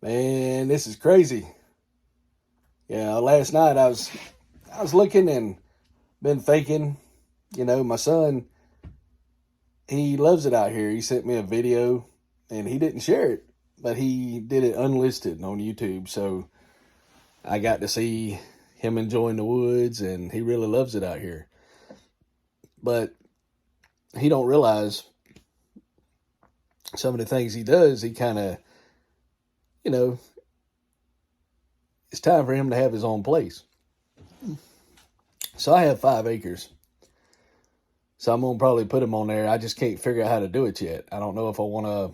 Man, this is crazy. Yeah, last night I was looking and been thinking, my son, he loves it out here. He sent me a video and he didn't share it, but he did it unlisted on YouTube. So I got to see him enjoying the woods and he really loves it out here. But he don't realize some of the things he does. He kind of, you know, it's time for him to have his own place. So I have 5 acres. So I'm going to probably put him on there. I just can't figure out how to do it yet. I don't know if I'm going to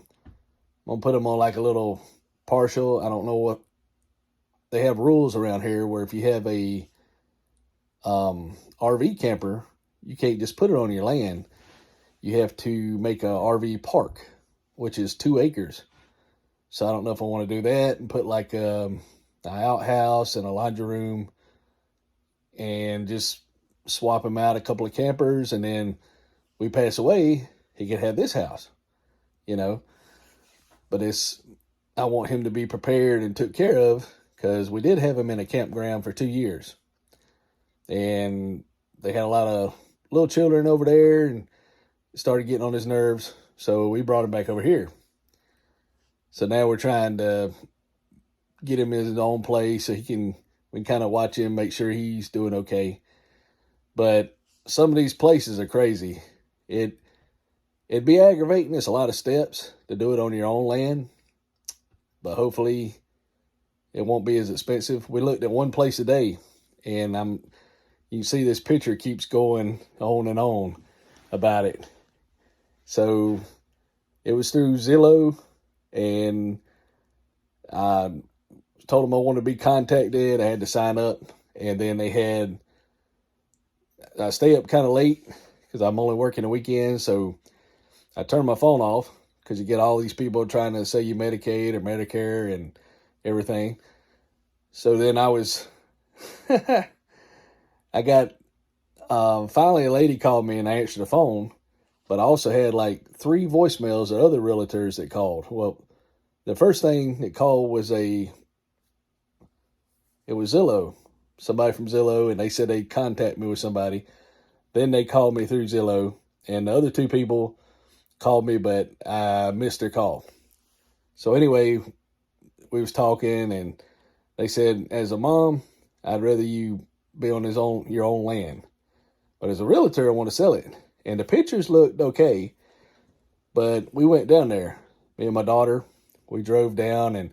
put him on like a little partial. I don't know what, they have rules around here where if you have a RV camper, you can't just put it on your land. You have to make a RV park, which is 2 acres. So I don't know if I want to do that and put like an outhouse and a laundry room and just swap him out a couple of campers, and then we pass away, he could have this house, But I want him to be prepared and took care of, because we did have him in a campground for 2 years. And they had a lot of little children over there and it started getting on his nerves. So we brought him back over here. So now we're trying to get him in his own place so we can kind of watch him, make sure he's doing okay. But some of these places are crazy. It'd be aggravating. It's a lot of steps to do it on your own land, but hopefully it won't be as expensive. We looked at one place today, and you can see this picture keeps going on and on about it. So it was through Zillow, and I told them I wanted to be contacted. I had to sign up, and then I stay up kind of late because I'm only working the weekend, so I turned my phone off because you get all these people trying to sell you Medicaid or Medicare and everything. So then I got, finally a lady called me and I answered the phone, but I also had like 3 voicemails of other realtors that called. Well, the first thing that called was it was Zillow, somebody from Zillow, and they said they'd contact me with somebody. Then they called me through Zillow, and the other 2 people called me, but I missed their call. So anyway, we was talking, and they said, as a mom, I'd rather you be on your own land. But as a realtor, I want to sell it. And the pictures looked okay, but we went down there. Me and my daughter, we drove down, and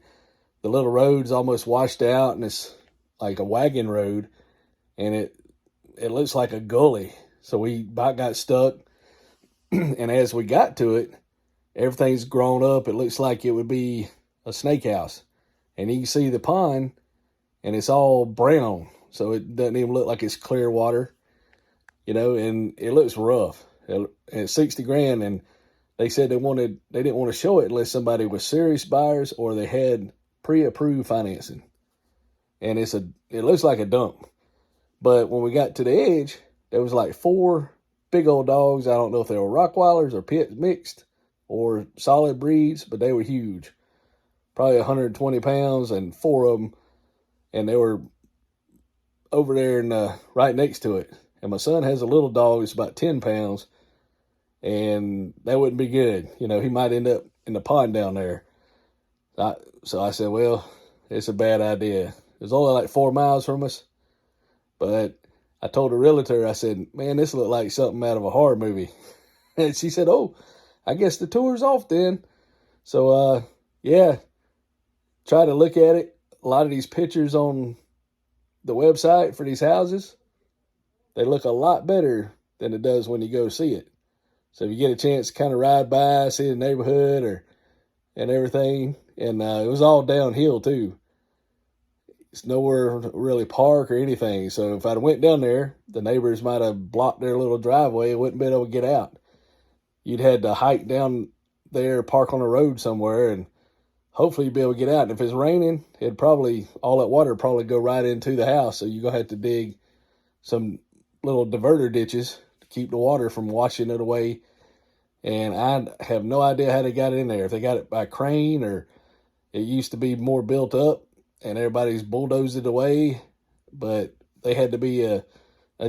the little road's almost washed out, and it's like a wagon road, and it looks like a gully. So we about got stuck, and as we got to it, everything's grown up. It looks like it would be a snake house. And you can see the pond, and it's all brown. So it doesn't even look like it's clear water, and it looks rough. It's 60 grand, and they said they didn't want to show it unless somebody was serious buyers or they had pre-approved financing. And it looks like a dump. But when we got to the edge, there was like 4 big old dogs. I don't know if they were Rottweilers or pits mixed or solid breeds, but they were huge. Probably 120 pounds, and 4 of them. And they were over there and right next to it. And my son has a little dog that's about 10 pounds, and that wouldn't be good. He might end up in the pond down there. So I said, well, it's a bad idea. It was only like 4 miles from us, but I told the realtor, I said, man, this looked like something out of a horror movie. And she said, oh, I guess the tour's off then. So, yeah, try to look at it. A lot of these pictures on the website for these houses, they look a lot better than it does when you go see it. So if you get a chance to kind of ride by, see the neighborhood and everything, and it was all downhill too. It's nowhere really park or anything. So if I'd went down there, the neighbors might have blocked their little driveway and wouldn't been able to get out. You'd had to hike down there, park on a road somewhere, and hopefully you'd be able to get out. And if it's raining, all that water would probably go right into the house. So you're going to have to dig some little diverter ditches to keep the water from washing it away. And I have no idea how they got it in there. If they got it by crane or It used to be more built up and everybody's bulldozed it away, but they had to be a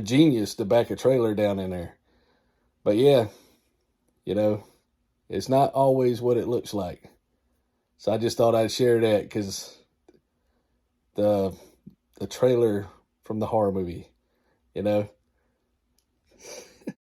genius to back a trailer down in there. But yeah, you know, it's not always what it looks like. So I just thought I'd share that because the trailer from the horror movie, you know.